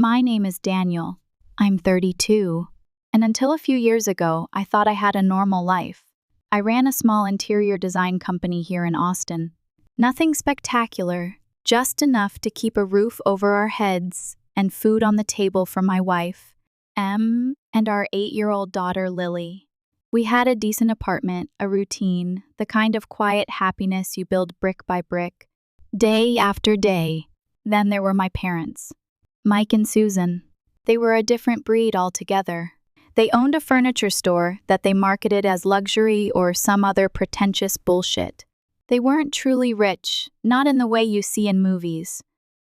My name is Daniel. I'm 32. And until a few years ago, I thought I had a normal life. I ran a small interior design company here in Austin. Nothing spectacular, just enough to keep a roof over our heads and food on the table for my wife, Em, and our 8-year-old daughter, Lily. We had a decent apartment, a routine, the kind of quiet happiness you build brick by brick, day after day. Then there were my parents, Mike and Susan. They were a different breed altogether. They owned a furniture store that they marketed as luxury or some other pretentious bullshit. They weren't truly rich, not in the way you see in movies,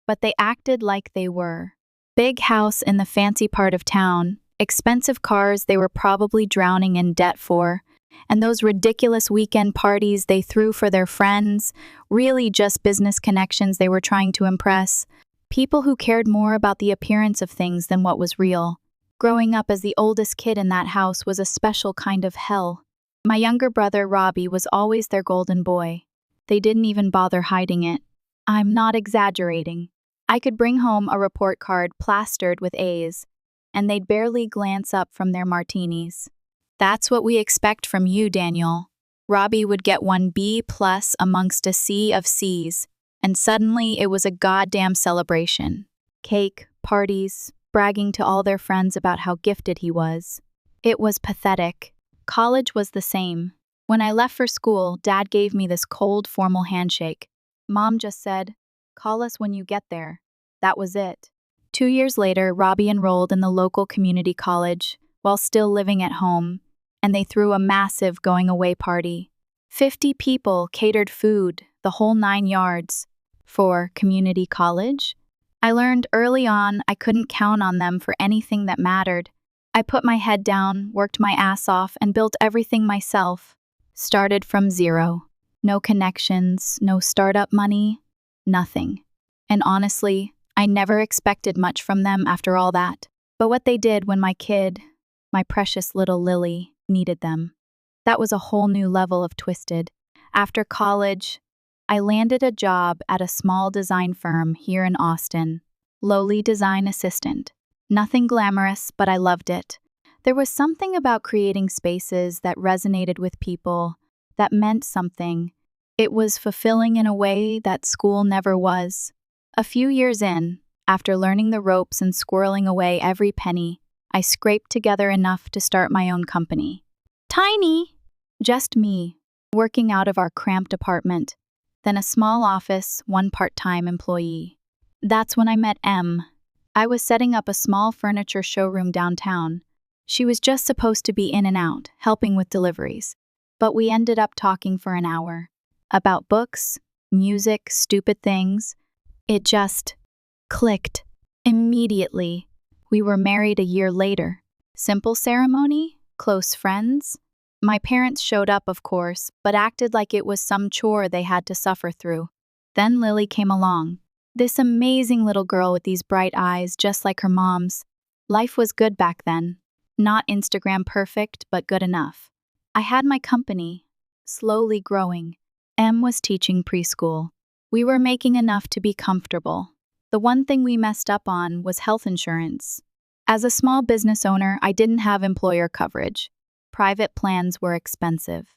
but they acted like they were. Big house in the fancy part of town, expensive cars they were probably drowning in debt for, and those ridiculous weekend parties they threw for their friends, really just business connections they were trying to impress. People who cared more about the appearance of things than what was real. Growing up as the oldest kid in that house was a special kind of hell. My younger brother, Robbie, was always their golden boy. They didn't even bother hiding it. I'm not exaggerating. I could bring home a report card plastered with A's, and they'd barely glance up from their martinis. That's what we expect from you, Daniel. Robbie would get 1 B+ amongst a sea of C's, and suddenly it was a goddamn celebration. Cake, parties, bragging to all their friends about how gifted he was. It was pathetic. College was the same. When I left for school, Dad gave me this cold, formal handshake. Mom just said, "Call us when you get there." That was it. 2 years later, Robbie enrolled in the local community college while still living at home, and they threw a massive going-away party. 50 people, catered food, the whole 9 yards. For community college? I learned early on I couldn't count on them for anything that mattered. I put my head down, worked my ass off, and built everything myself. Started from zero. No connections, no startup money, nothing. And honestly, I never expected much from them after all that. But what they did when my kid, my precious little Lily, needed them, that was a whole new level of twisted. After college, I landed a job at a small design firm here in Austin. Lowly design assistant. Nothing glamorous, but I loved it. There was something about creating spaces that resonated with people, that meant something. It was fulfilling in a way that school never was. A few years in, after learning the ropes and squirreling away every penny, I scraped together enough to start my own company. Tiny! Just me, working out of our cramped apartment. Then a small office, 1 part-time employee. That's when I met Em. I was setting up a small furniture showroom downtown. She was just supposed to be in and out, helping with deliveries. But we ended up talking for an hour. About books, music, stupid things. It just clicked. Immediately. We were married a year later. Simple ceremony? Close friends? My parents showed up, of course, but acted like it was some chore they had to suffer through. Then Lily came along. This amazing little girl with these bright eyes, just like her mom's. Life was good back then. Not Instagram perfect, but good enough. I had my company, slowly growing. Em was teaching preschool. We were making enough to be comfortable. The one thing we messed up on was health insurance. As a small business owner, I didn't have employer coverage. Private plans were expensive.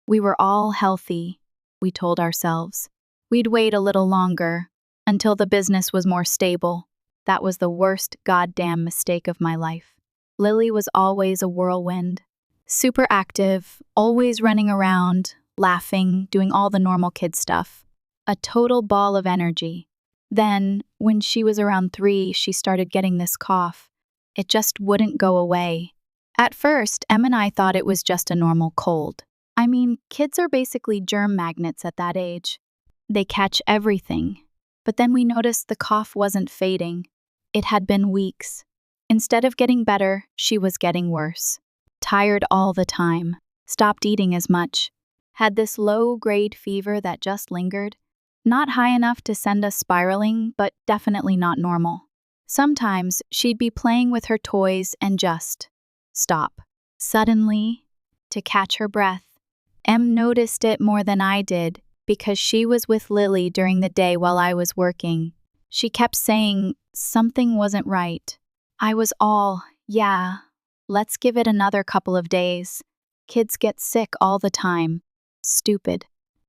We were all healthy, we told ourselves. We'd wait a little longer, until the business was more stable. That was the worst goddamn mistake of my life. Lily was always a whirlwind. Super active, always running around, laughing, doing all the normal kid stuff. A total ball of energy. Then, when she was around 3, she started getting this cough. It just wouldn't go away. At first, Em and I thought it was just a normal cold. I mean, kids are basically germ magnets at that age. They catch everything. But then we noticed the cough wasn't fading. It had been weeks. Instead of getting better, she was getting worse. Tired all the time. Stopped eating as much. Had this low-grade fever that just lingered. Not high enough to send us spiraling, but definitely not normal. Sometimes she'd be playing with her toys and just stop. Suddenly, to catch her breath. Em noticed it more than I did because she was with Lily during the day while I was working. She kept saying something wasn't right. I was all, yeah, let's give it another couple of days. Kids get sick all the time. Stupid.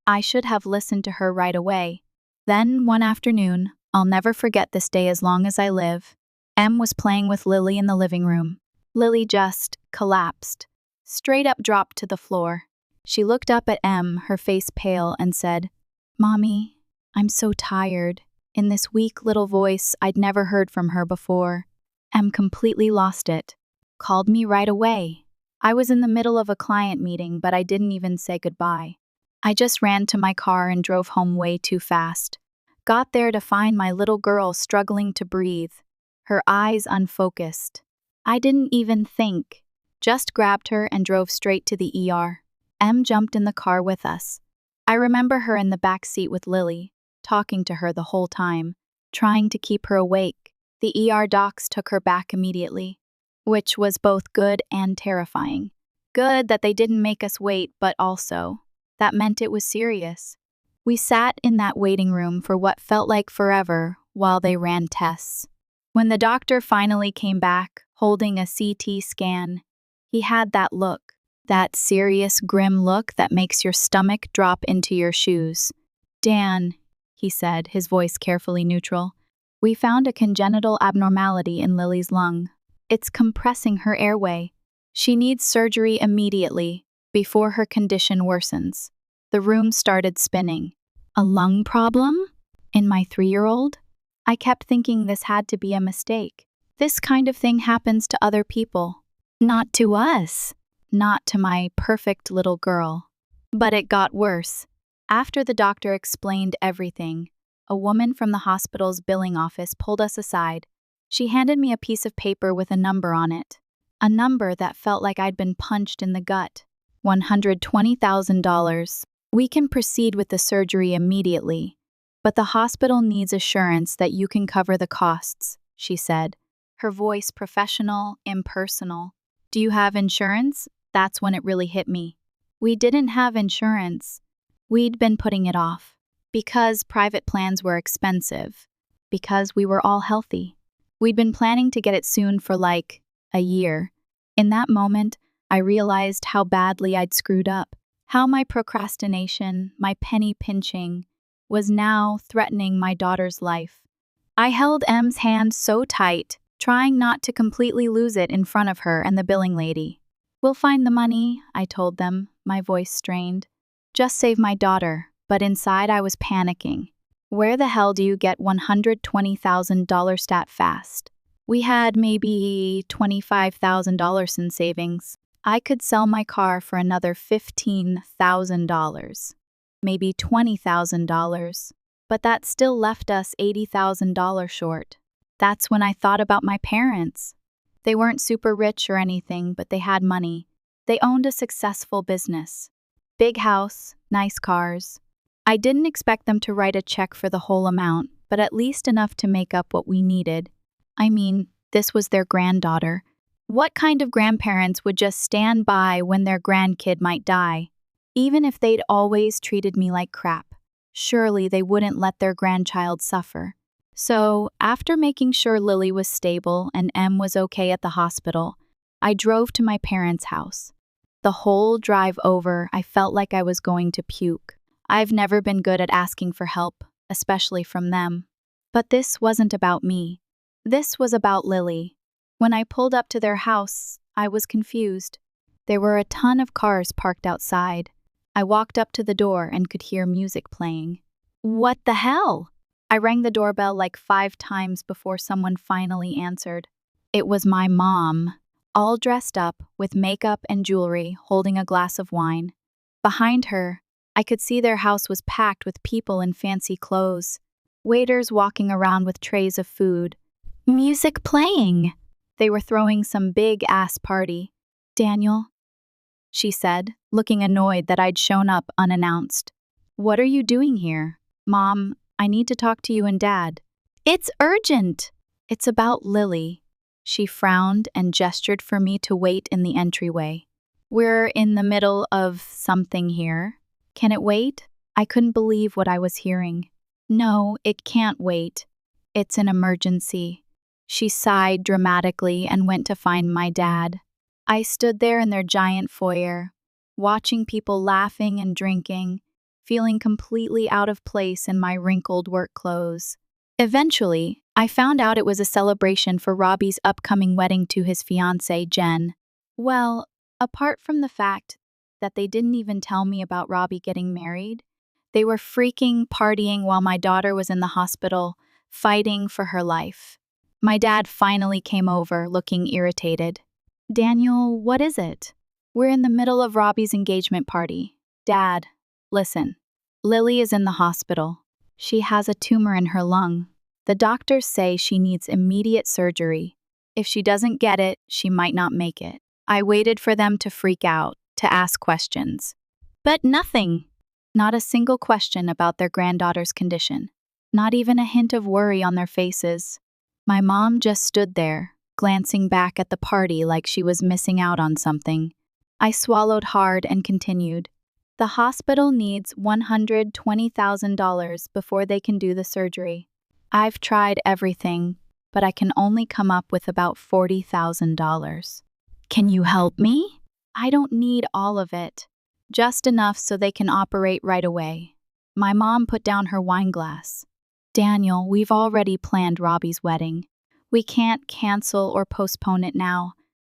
I should have listened to her right away. Then, one afternoon, I'll never forget this day as long as I live, Em was playing with Lily in the living room. Lily just collapsed, straight up dropped to the floor. She looked up at Em, her face pale, and said, "Mommy, I'm so tired," in this weak little voice I'd never heard from her before. Em completely lost it. Called me right away. I was in the middle of a client meeting, but I didn't even say goodbye. I just ran to my car and drove home way too fast. Got there to find my little girl struggling to breathe, her eyes unfocused. I didn't even think, just grabbed her and drove straight to the ER. Em jumped in the car with us. I remember her in the back seat with Lily, talking to her the whole time, trying to keep her awake. The ER docs took her back immediately, which was both good and terrifying. Good that they didn't make us wait, but also, that meant it was serious. We sat in that waiting room for what felt like forever while they ran tests. When the doctor finally came back, holding a CT scan, he had that look, that serious, grim look that makes your stomach drop into your shoes. "Dan," he said, his voice carefully neutral, "we found a congenital abnormality in Lily's lung. It's compressing her airway. She needs surgery immediately, before her condition worsens." The room started spinning. A lung problem? In my 3-year-old? I kept thinking this had to be a mistake. This kind of thing happens to other people. Not to us. Not to my perfect little girl. But it got worse. After the doctor explained everything, a woman from the hospital's billing office pulled us aside. She handed me a piece of paper with a number on it. A number that felt like I'd been punched in the gut. $120,000. "We can proceed with the surgery immediately, but the hospital needs assurance that you can cover the costs," she said, her voice professional, impersonal. "Do you have insurance?" That's when it really hit me. We didn't have insurance. We'd been putting it off. Because private plans were expensive. Because we were all healthy. We'd been planning to get it soon for like a year. In that moment, I realized how badly I'd screwed up. How my procrastination, my penny pinching, was now threatening my daughter's life. I held Em's hand so tight, trying not to completely lose it in front of her and the billing lady. "We'll find the money," I told them, my voice strained. "Just save my daughter," but inside I was panicking. Where the hell do you get $120,000 stat fast? We had maybe $25,000 in savings. I could sell my car for another $15,000, maybe $20,000, but that still left us $80,000 short. That's when I thought about my parents. They weren't super rich or anything, but they had money. They owned a successful business. Big house, nice cars. I didn't expect them to write a check for the whole amount, but at least enough to make up what we needed. I mean, this was their granddaughter. What kind of grandparents would just stand by when their grandkid might die? Even if they'd always treated me like crap, surely they wouldn't let their grandchild suffer. So, after making sure Lily was stable and Em was okay at the hospital, I drove to my parents' house. The whole drive over, I felt like I was going to puke. I've never been good at asking for help, especially from them. But this wasn't about me. This was about Lily. When I pulled up to their house, I was confused. There were a ton of cars parked outside. I walked up to the door and could hear music playing. What the hell? I rang the doorbell like 5 times before someone finally answered. It was my mom, all dressed up with makeup and jewelry, holding a glass of wine. Behind her, I could see their house was packed with people in fancy clothes, waiters walking around with trays of food. Music playing! They were throwing some big-ass party. "Daniel," she said, looking annoyed that I'd shown up unannounced. "What are you doing here?" "Mom, I need to talk to you and Dad." "It's urgent!" "It's about Lily." She frowned and gestured for me to wait in the entryway. "We're in the middle of something here. Can it wait?" I couldn't believe what I was hearing. "No, it can't wait. It's an emergency." She sighed dramatically and went to find my dad. I stood there in their giant foyer, watching people laughing and drinking, feeling completely out of place in my wrinkled work clothes. Eventually, I found out it was a celebration for Robbie's upcoming wedding to his fiancée, Jen. Well, apart from the fact that they didn't even tell me about Robbie getting married, they were freaking partying while my daughter was in the hospital, fighting for her life. My dad finally came over, looking irritated. "Daniel, what is it?" "We're in the middle of Robbie's engagement party." "Dad, listen. Lily is in the hospital. She has a tumor in her lung. The doctors say she needs immediate surgery. If she doesn't get it, she might not make it." I waited for them to freak out, to ask questions. But nothing. Not a single question about their granddaughter's condition. Not even a hint of worry on their faces. My mom just stood there, glancing back at the party like she was missing out on something. I swallowed hard and continued. "The hospital needs $120,000 before they can do the surgery. I've tried everything, but I can only come up with about $40,000. Can you help me?" "I don't need all of it. Just enough so they can operate right away." My mom put down her wine glass. "Daniel, we've already planned Robbie's wedding. We can't cancel or postpone it now."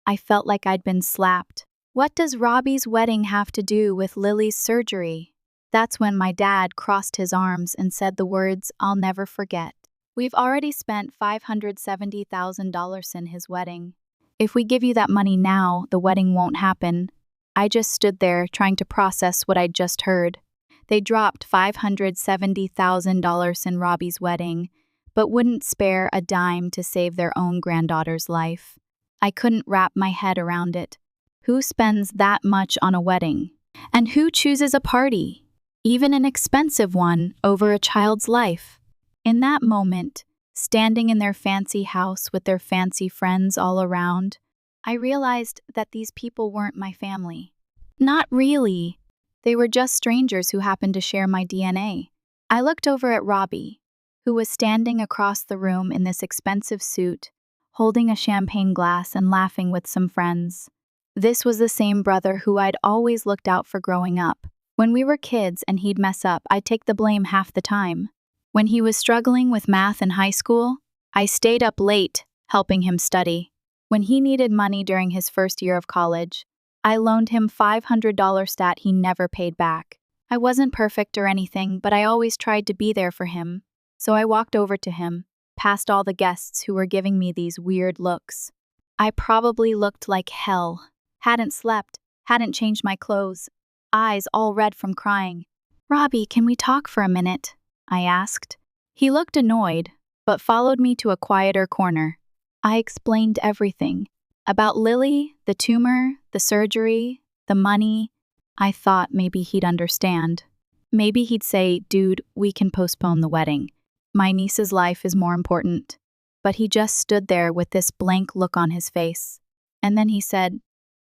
I felt like I'd been slapped. What does Robbie's wedding have to do with Lily's surgery? That's when my dad crossed his arms and said the words I'll never forget. "We've already spent $570,000 in his wedding. If we give you that money now, the wedding won't happen." I just stood there trying to process what I'd just heard. They dropped $570,000 in Robbie's wedding, but wouldn't spare a dime to save their own granddaughter's life. I couldn't wrap my head around it. Who spends that much on a wedding? And who chooses a party, even an expensive one, over a child's life? In that moment, standing in their fancy house with their fancy friends all around, I realized that these people weren't my family. Not really. They were just strangers who happened to share my DNA. I looked over at Robbie, who was standing across the room in this expensive suit, holding a champagne glass and laughing with some friends. This was the same brother who I'd always looked out for growing up. When we were kids and he'd mess up, I'd take the blame half the time. When he was struggling with math in high school, I stayed up late, helping him study. When he needed money during his first year of college, I loaned him $500 that he never paid back. I wasn't perfect or anything, but I always tried to be there for him. So I walked over to him, past all the guests who were giving me these weird looks. I probably looked like hell. Hadn't slept, hadn't changed my clothes, eyes all red from crying. "Robbie, can we talk for a minute?" I asked. He looked annoyed, but followed me to a quieter corner. I explained everything. About Lily, the tumor, the surgery, the money. I thought maybe he'd understand. Maybe he'd say, "Dude, we can postpone the wedding. My niece's life is more important." But he just stood there with this blank look on his face. And then he said,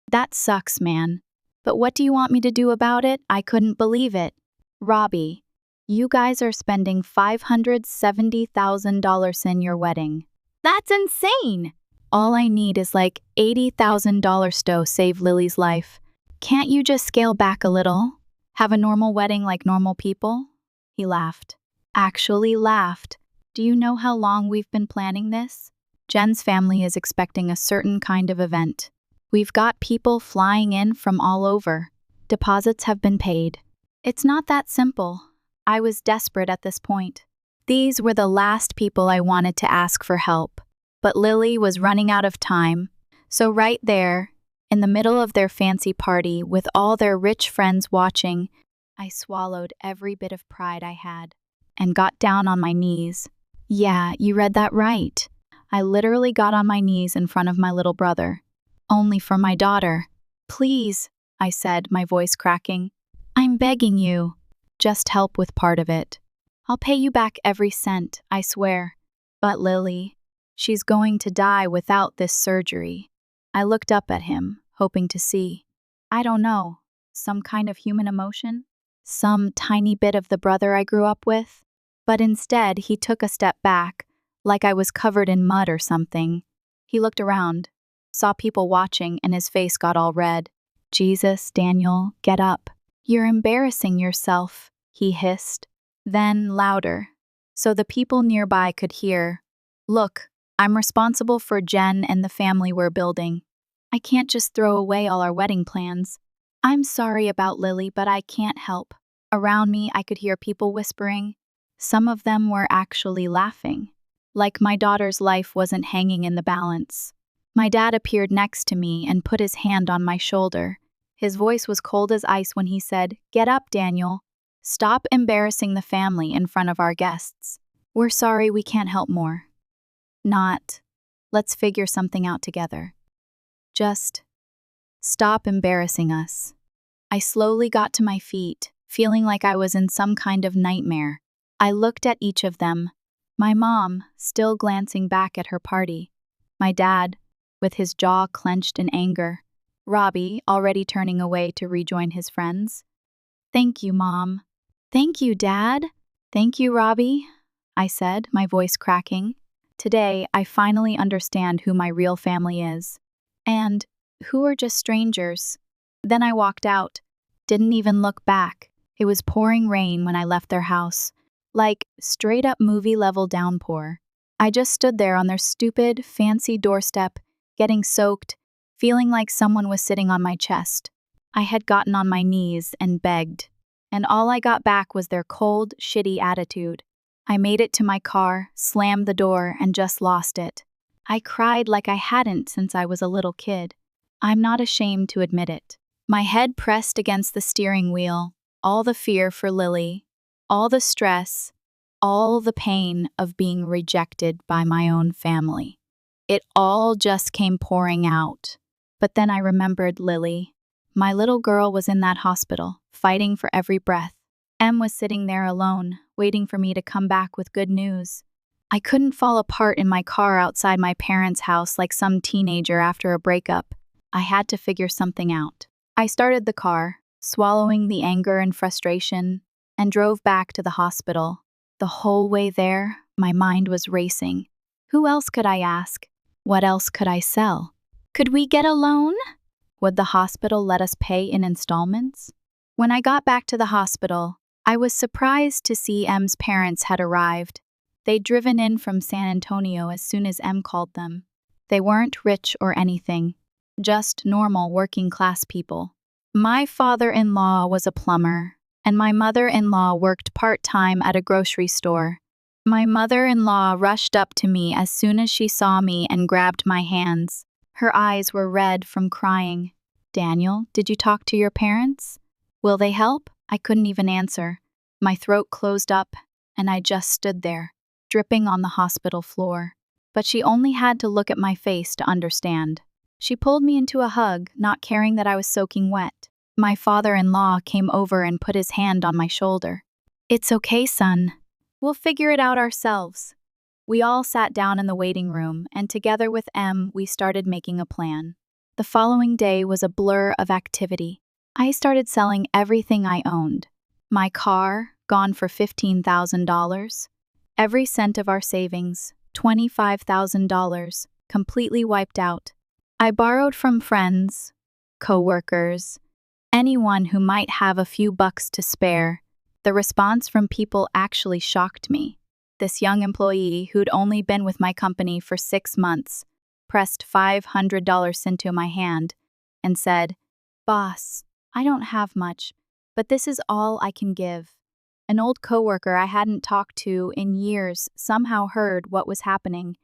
"That sucks, man. But what do you want me to do about it?" I couldn't believe it. "Robbie, you guys are spending $570,000 in your wedding. That's insane! All I need is like $80,000 to save Lily's life. Can't you just scale back a little? Have a normal wedding like normal people?" He laughed. Actually laughed. "Do you know how long we've been planning this? Jen's family is expecting a certain kind of event. We've got people flying in from all over. Deposits have been paid. It's not that simple." I was desperate at this point. These were the last people I wanted to ask for help. But Lily was running out of time. So right there, in the middle of their fancy party with all their rich friends watching, I swallowed every bit of pride I had and got down on my knees. Yeah, you read that right. I literally got on my knees in front of my little brother. Only for my daughter. "Please," I said, my voice cracking. "I'm begging you. Just help with part of it. I'll pay you back every cent, I swear. But Lily, she's going to die without this surgery." I looked up at him, hoping to see, I don't know, some kind of human emotion? Some tiny bit of the brother I grew up with? But instead, he took a step back, like I was covered in mud or something. He looked around, saw people watching, and his face got all red. "Jesus, Daniel, get up. You're embarrassing yourself," he hissed. Then louder, so the people nearby could hear. "Look, I'm responsible for Jen and the family we're building. I can't just throw away all our wedding plans. I'm sorry about Lily, but I can't help." Around me, I could hear people whispering. Some of them were actually laughing, like my daughter's life wasn't hanging in the balance. My dad appeared next to me and put his hand on my shoulder. His voice was cold as ice when he said, "Get up, Daniel. Stop embarrassing the family in front of our guests. We're sorry we can't help more. Not, let's figure something out together. Just stop embarrassing us." I slowly got to my feet, feeling like I was in some kind of nightmare. I looked at each of them. My mom, still glancing back at her party. My dad, with his jaw clenched in anger. Robbie, already turning away to rejoin his friends. "Thank you, Mom." "Thank you, Dad." "Thank you, Robbie," I said, my voice cracking. Today, I finally understand who my real family is. And who are just strangers. Then I walked out. Didn't even look back. It was pouring rain when I left their house. Like, straight-up movie-level downpour. I just stood there on their stupid, fancy doorstep, getting soaked, feeling like someone was sitting on my chest. I had gotten on my knees and begged, and all I got back was their cold, shitty attitude. I made it to my car, slammed the door, and just lost it. I cried like I hadn't since I was a little kid. I'm not ashamed to admit it. My head pressed against the steering wheel, all the fear for Lily, all the stress, all the pain of being rejected by my own family. It all just came pouring out. But then I remembered Lily. My little girl was in that hospital, fighting for every breath. Em was sitting there alone, waiting for me to come back with good news. I couldn't fall apart in my car outside my parents' house like some teenager after a breakup. I had to figure something out. I started the car, swallowing the anger and frustration, and drove back to the hospital. The whole way there, my mind was racing. Who else could I ask? What else could I sell? Could we get a loan? Would the hospital let us pay in installments? When I got back to the hospital, I was surprised to see Em's parents had arrived. They'd driven in from San Antonio as soon as Em called them. They weren't rich or anything, just normal working-class people. My father-in-law was a plumber, and my mother-in-law worked part-time at a grocery store. My mother-in-law rushed up to me as soon as she saw me and grabbed my hands. Her eyes were red from crying. "Daniel, did you talk to your parents? Will they help?" I couldn't even answer. My throat closed up, and I just stood there, dripping on the hospital floor. But she only had to look at my face to understand. She pulled me into a hug, not caring that I was soaking wet. My father-in-law came over and put his hand on my shoulder. "It's okay, son. We'll figure it out ourselves." We all sat down in the waiting room, and together with Em, we started making a plan. The following day was a blur of activity. I started selling everything I owned. My car, gone for $15,000. Every cent of our savings, $25,000, completely wiped out. I borrowed from friends, co-workers, anyone who might have a few bucks to spare. The response from people actually shocked me. This young employee, who'd only been with my company for 6 months, pressed $500 into my hand and said, "Boss, I don't have much, but this is all I can give." An old coworker I hadn't talked to in years somehow heard what was happening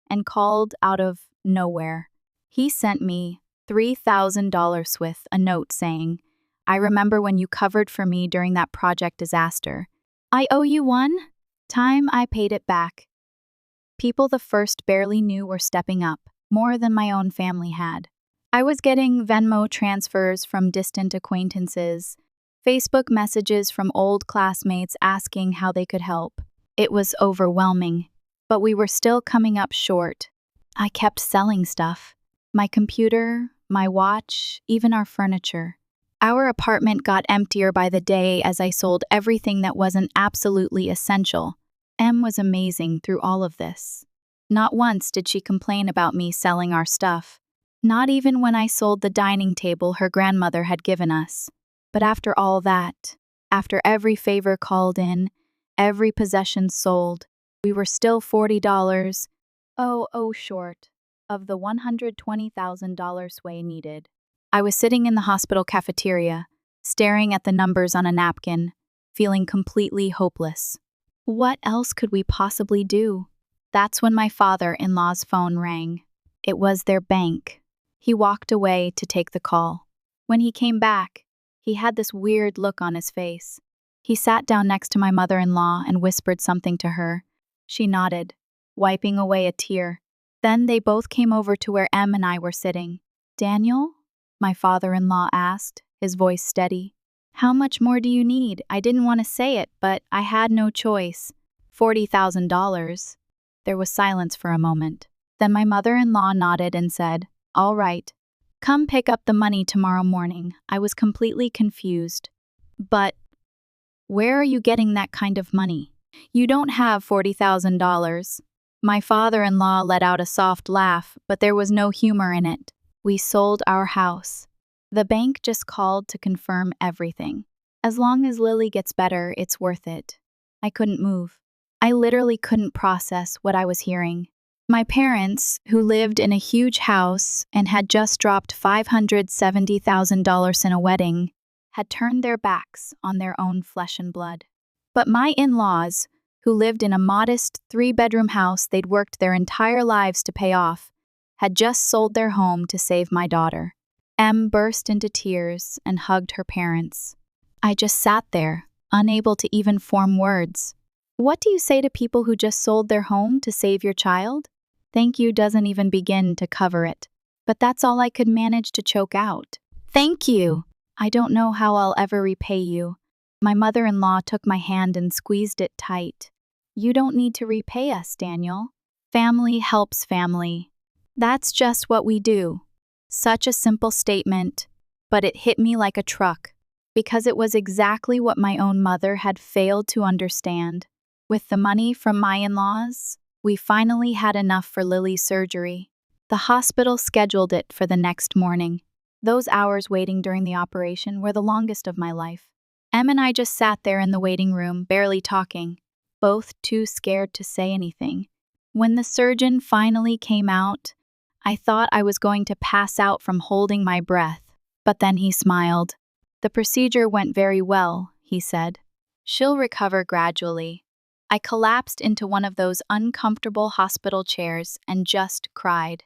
and called out of nowhere. He sent me $3,000 with a note saying, "I remember when you covered for me during that project disaster. I owe you one. Time I paid it back." People the first barely knew were stepping up, more than my own family had. I was getting Venmo transfers from distant acquaintances, Facebook messages from old classmates asking how they could help. It was overwhelming, but we were still coming up short. I kept selling stuff. My computer, my watch, even our furniture. Our apartment got emptier by the day as I sold everything that wasn't absolutely essential. Em was amazing through all of this. Not once did she complain about me selling our stuff. Not even when I sold the dining table her grandmother had given us. But after all that, after every favor called in, every possession sold, we were still $40, short of the $120,000 Sway needed. I was sitting in the hospital cafeteria, staring at the numbers on a napkin, feeling completely hopeless. What else could we possibly do? That's when my father-in-law's phone rang. It was their bank. He walked away to take the call. When he came back, he had this weird look on his face. He sat down next to my mother-in-law and whispered something to her. She nodded, wiping away a tear. Then they both came over to where Em and I were sitting. "Daniel?" my father-in-law asked, his voice steady. "How much more do you need?" I didn't want to say it, but I had no choice. $40,000. There was silence for a moment. Then my mother-in-law nodded and said, "All right. Come pick up the money tomorrow morning." I was completely confused. "But where are you getting that kind of money? You don't have $40,000. My father-in-law let out a soft laugh, but there was no humor in it. "We sold our house. The bank just called to confirm everything. As long as Lily gets better, it's worth it." I couldn't move. I literally couldn't process what I was hearing. My parents, who lived in a huge house and had just dropped $570,000 in a wedding, had turned their backs on their own flesh and blood. But my in-laws, who lived in a modest 3-bedroom house they'd worked their entire lives to pay off, had just sold their home to save my daughter. Em burst into tears and hugged her parents. I just sat there, unable to even form words. What do you say to people who just sold their home to save your child? Thank you doesn't even begin to cover it. But that's all I could manage to choke out. Thank you. I don't know how I'll ever repay you. My mother-in-law took my hand and squeezed it tight. You don't need to repay us, Daniel. Family helps family. That's just what we do. Such a simple statement, but it hit me like a truck, because it was exactly what my own mother had failed to understand. With the money from my in-laws, we finally had enough for Lily's surgery. The hospital scheduled it for the next morning. Those hours waiting during the operation were the longest of my life. Em and I just sat there in the waiting room, barely talking, both too scared to say anything. When the surgeon finally came out, I thought I was going to pass out from holding my breath, but then he smiled. "The procedure went very well," he said. "She'll recover gradually." I collapsed into one of those uncomfortable hospital chairs and just cried.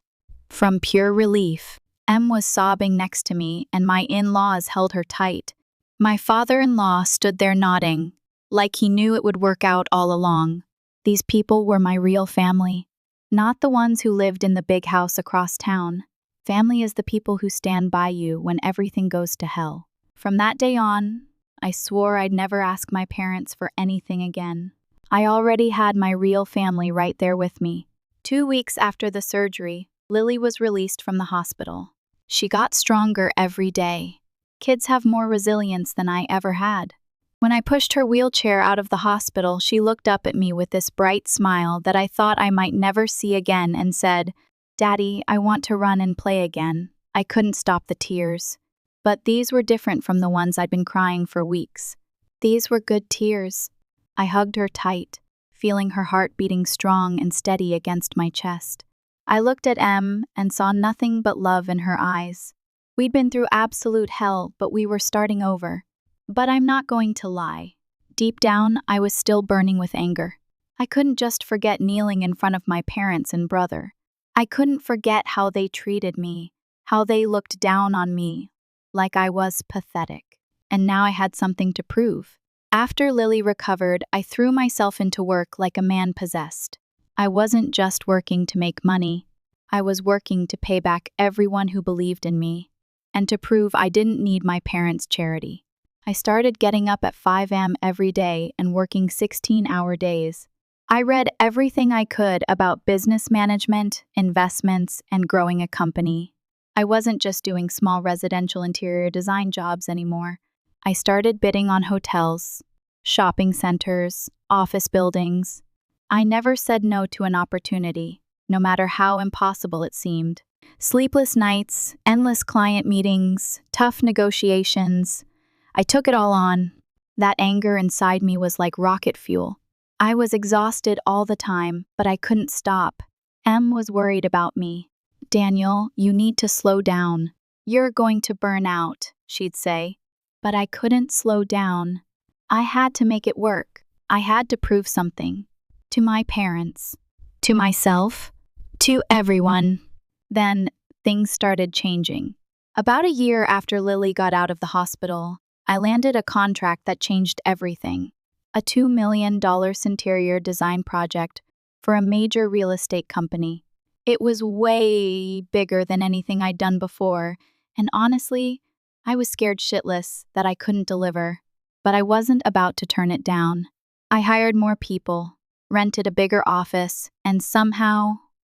From pure relief, Em was sobbing next to me and my in-laws held her tight. My father-in-law stood there nodding, like he knew it would work out all along. These people were my real family, not the ones who lived in the big house across town. Family is the people who stand by you when everything goes to hell. From that day on, I swore I'd never ask my parents for anything again. I already had my real family right there with me. 2 weeks after the surgery, Lily was released from the hospital. She got stronger every day. Kids have more resilience than I ever had. When I pushed her wheelchair out of the hospital, she looked up at me with this bright smile that I thought I might never see again and said, "Daddy, I want to run and play again." I couldn't stop the tears. But these were different from the ones I'd been crying for weeks. These were good tears. I hugged her tight, feeling her heart beating strong and steady against my chest. I looked at Em and saw nothing but love in her eyes. We'd been through absolute hell, but we were starting over. But I'm not going to lie. Deep down, I was still burning with anger. I couldn't just forget kneeling in front of my parents and brother. I couldn't forget how they treated me, how they looked down on me, like I was pathetic. And now I had something to prove. After Lily recovered, I threw myself into work like a man possessed. I wasn't just working to make money. I was working to pay back everyone who believed in me, and to prove I didn't need my parents' charity. I started getting up at 5 a.m. every day and working 16-hour days. I read everything I could about business management, investments, and growing a company. I wasn't just doing small residential interior design jobs anymore. I started bidding on hotels, shopping centers, office buildings. I never said no to an opportunity. no matter how impossible it seemed. Sleepless nights, endless client meetings, tough negotiations. I took it all on. That anger inside me was like rocket fuel. I was exhausted all the time, but I couldn't stop. Em was worried about me. "Daniel, you need to slow down. You're going to burn out," she'd say. But I couldn't slow down. I had to make it work. I had to prove something. To my parents. To myself. To everyone. Then, things started changing. About a year after Lily got out of the hospital, I landed a contract that changed everything. A $2 million interior design project for a major real estate company. It was way bigger than anything I'd done before, and honestly, I was scared shitless that I couldn't deliver. But I wasn't about to turn it down. I hired more people, rented a bigger office, and somehow,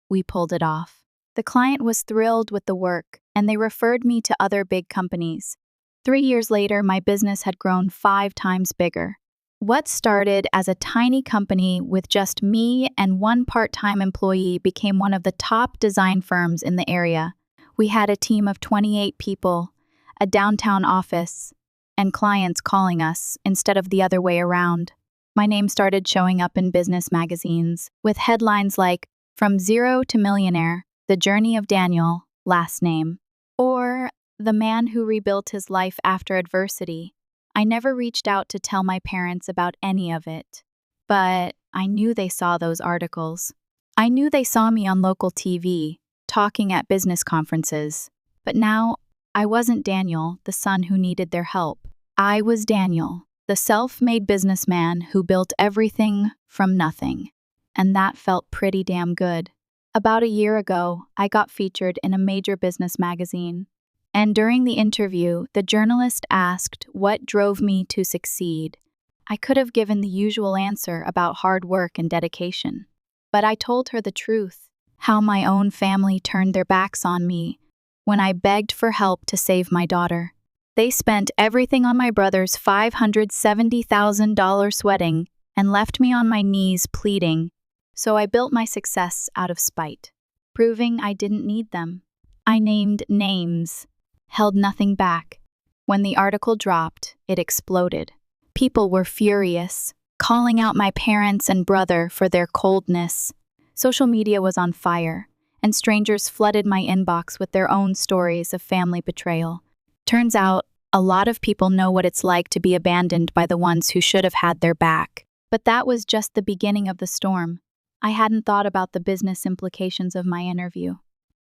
we pulled it off. The client was thrilled with the work, and they referred me to other big companies. 3 years later, my business had grown 5 times bigger. What started as a tiny company with just me and one part-time employee became one of the top design firms in the area. We had a team of 28 people, a downtown office, and clients calling us instead of the other way around. My name started showing up in business magazines with headlines like, "From Zero to Millionaire, The Journey of Daniel, Last Name," or "The Man Who Rebuilt His Life After Adversity." I never reached out to tell my parents about any of it, but I knew they saw those articles. I knew they saw me on local TV, talking at business conferences. But now, I wasn't Daniel, the son who needed their help. I was Daniel, the self-made businessman who built everything from nothing. And that felt pretty damn good. About a year ago, I got featured in a major business magazine. And during the interview, the journalist asked what drove me to succeed. I could have given the usual answer about hard work and dedication. But I told her the truth, how my own family turned their backs on me when I begged for help to save my daughter. They spent everything on my brother's $570,000 wedding and left me on my knees pleading. So I built my success out of spite, proving I didn't need them. I named names, held nothing back. When the article dropped, it exploded. People were furious, calling out my parents and brother for their coldness. Social media was on fire, and strangers flooded my inbox with their own stories of family betrayal. Turns out, a lot of people know what it's like to be abandoned by the ones who should have had their back. But that was just the beginning of the storm. I hadn't thought about the business implications of my interview.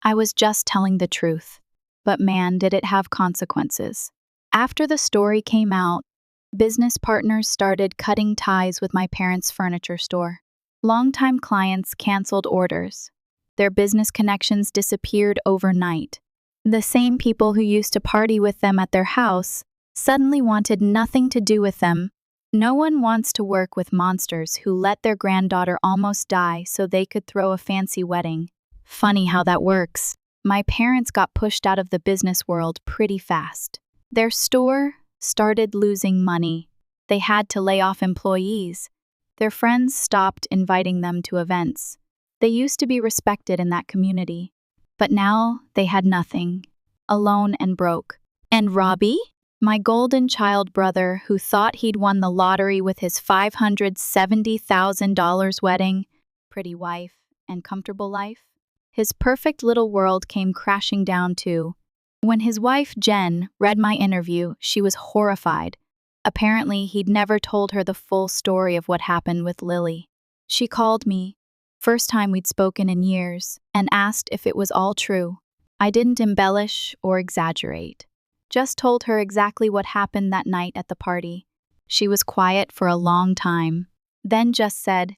I was just telling the truth. But man, did it have consequences. After the story came out, business partners started cutting ties with my parents' furniture store. Longtime clients canceled orders. Their business connections disappeared overnight. The same people who used to party with them at their house suddenly wanted nothing to do with them. No one wants to work with monsters who let their granddaughter almost die so they could throw a fancy wedding. Funny how that works. My parents got pushed out of the business world pretty fast. Their store started losing money. They had to lay off employees. Their friends stopped inviting them to events. They used to be respected in that community. But now they had nothing. Alone and broke. And Robbie? My golden child brother who thought he'd won the lottery with his $570,000 wedding, pretty wife, and comfortable life? His perfect little world came crashing down too. When his wife, Jen, read my interview, she was horrified. Apparently, he'd never told her the full story of what happened with Lily. She called me, first time we'd spoken in years, and asked if it was all true. I didn't embellish or exaggerate. Just told her exactly what happened that night at the party. She was quiet for a long time, then just said,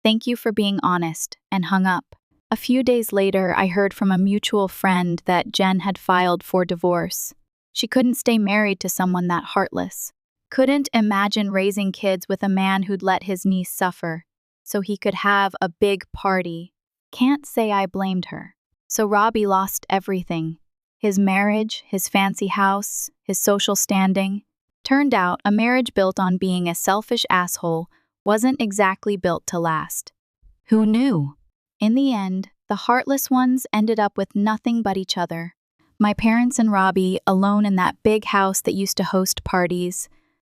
"Thank you for being honest," and hung up. A few days later, I heard from a mutual friend that Jen had filed for divorce. She couldn't stay married to someone that heartless. Couldn't imagine raising kids with a man who'd let his niece suffer, so he could have a big party. Can't say I blamed her. So Robbie lost everything. His marriage, his fancy house, his social standing. Turned out a marriage built on being a selfish asshole wasn't exactly built to last. Who knew? In the end, The heartless ones ended up with nothing but each other. My parents and Robbie alone in that big house that used to host parties,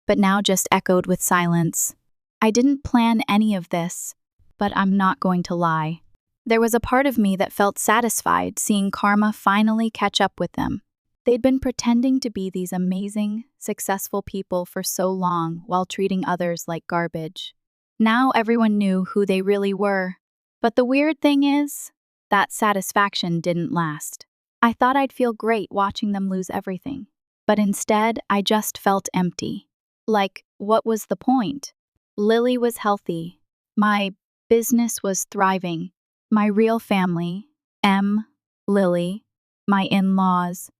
but now just echoed with silence. I didn't plan any of this, but I'm not going to lie. There was a part of me that felt satisfied seeing karma finally catch up with them. They'd been pretending to be these amazing, successful people for so long while treating others like garbage. Now everyone knew who they really were. But the weird thing is, that satisfaction didn't last. I thought I'd feel great watching them lose everything. But instead, I just felt empty. Like, what was the point? Lily was healthy. My business was thriving. My real family, Lily, my in-laws,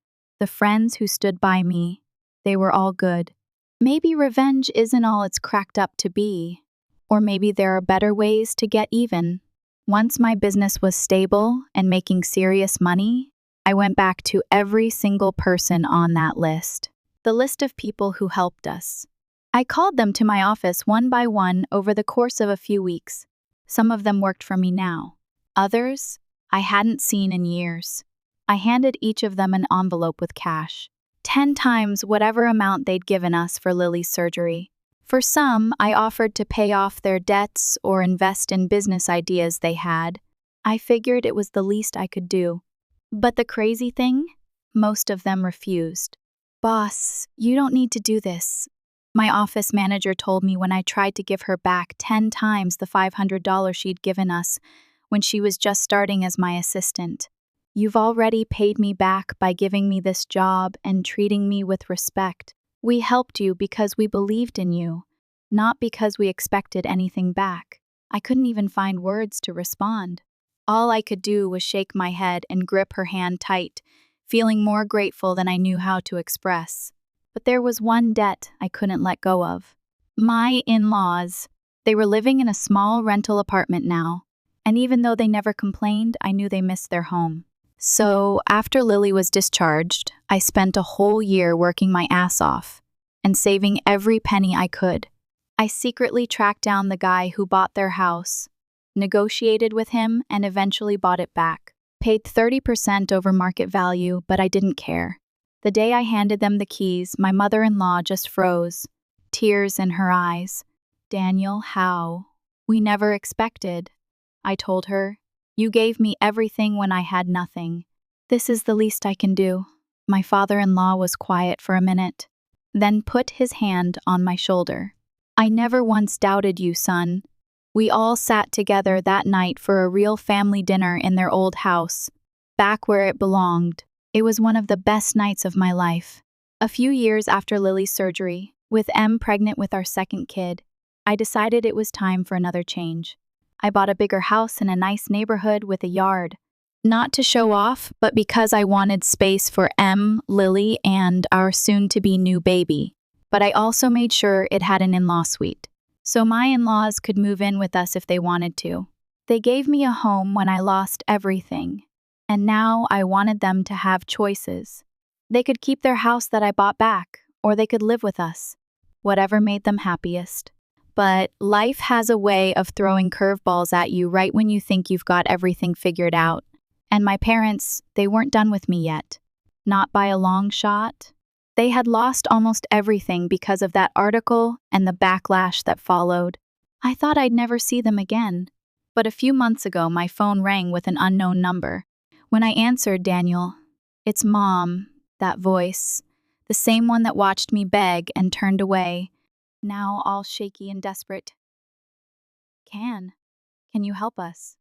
the friends who stood by me, they were all good. Maybe revenge isn't all it's cracked up to be. Or maybe there are better ways to get even. Once my business was stable and making serious money, I went back to every single person on that list. The list of people who helped us. I called them to my office one by one over the course of a few weeks. Some of them worked for me now. Others, I hadn't seen in years. I handed each of them an envelope with cash, 10 times whatever amount they'd given us for Lily's surgery. For some, I offered to pay off their debts or invest in business ideas they had. I figured it was the least I could do. But the crazy thing? Most of them refused. "Boss, you don't need to do this," my office manager told me when I tried to give her back 10 times the $500 she'd given us when she was just starting as my assistant. "You've already paid me back by giving me this job and treating me with respect. We helped you because we believed in you, not because we expected anything back." I couldn't even find words to respond. All I could do was shake my head and grip her hand tight, feeling more grateful than I knew how to express. But there was one debt I couldn't let go of. My in-laws. They were living in a small rental apartment now, and even though they never complained, I knew they missed their home. So, after Lily was discharged, I spent a whole year working my ass off and saving every penny I could. I secretly tracked down the guy who bought their house, negotiated with him, and eventually bought it back. Paid 30% over market value, but I didn't care. The day I handed them the keys, my mother-in-law just froze, tears in her eyes. "Daniel, how? We never expected." I told her, "You gave me everything when I had nothing. This is the least I can do." My father-in-law was quiet for a minute, then put his hand on my shoulder. "I never once doubted you, son. We all sat together that night for a real family dinner in their old house, back where it belonged. It was one of the best nights of my life." A few years after Lily's surgery, with pregnant with our second kid, I decided it was time for another change. I bought a bigger house in a nice neighborhood with a yard. Not to show off, but because I wanted space for Lily, and our soon-to-be new baby. But I also made sure it had an in-law suite, so my in-laws could move in with us if they wanted to. They gave me a home when I lost everything, and now I wanted them to have choices. They could keep their house that I bought back, or they could live with us, whatever made them happiest. But life has a way of throwing curveballs at you right when you think you've got everything figured out. And my parents, they weren't done with me yet. Not by a long shot. They had lost almost everything because of that article and the backlash that followed. I thought I'd never see them again. But a few months ago, my phone rang with an unknown number. When I answered, "Daniel, it's Mom," that voice, the same one that watched me beg and turned away, now all shaky and desperate. Can you help us?"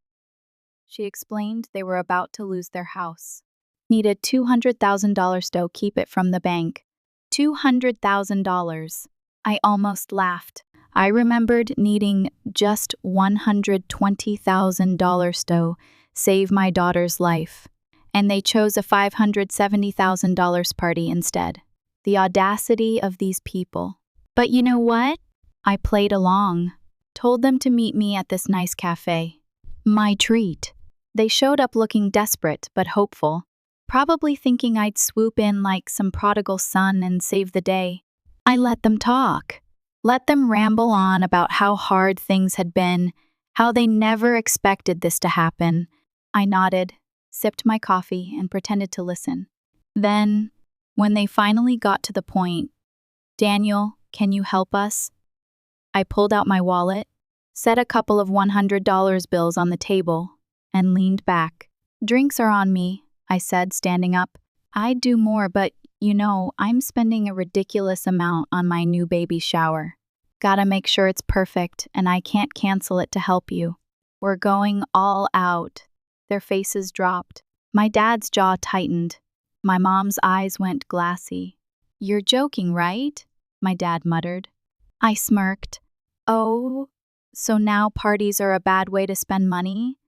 She explained they were about to lose their house. Needed $200,000 to keep it from the bank. $200,000. I almost laughed. I remembered needing just $120,000 to save my daughter's life, and they chose a $570,000 party instead. The audacity of these people. But you know what? I played along. Told them to meet me at this nice cafe. My treat. They showed up looking desperate but hopeful, probably thinking I'd swoop in like some prodigal son and save the day. I let them talk. Let them ramble on about how hard things had been, how they never expected this to happen, I nodded, sipped my coffee, and pretended to listen. Then, when they finally got to the point, "Daniel, can you help us?" I pulled out my wallet, set a couple of $100 bills on the table, and leaned back. "Drinks are on me," I said, standing up. "I'd do more, but, I'm spending a ridiculous amount on my new baby shower. Gotta make sure it's perfect, and I can't cancel it to help you. We're going all out." Their faces dropped. My dad's jaw tightened. My mom's eyes went glassy. "You're joking, right?" my dad muttered. I smirked. "Oh, so now parties are a bad way to spend money?"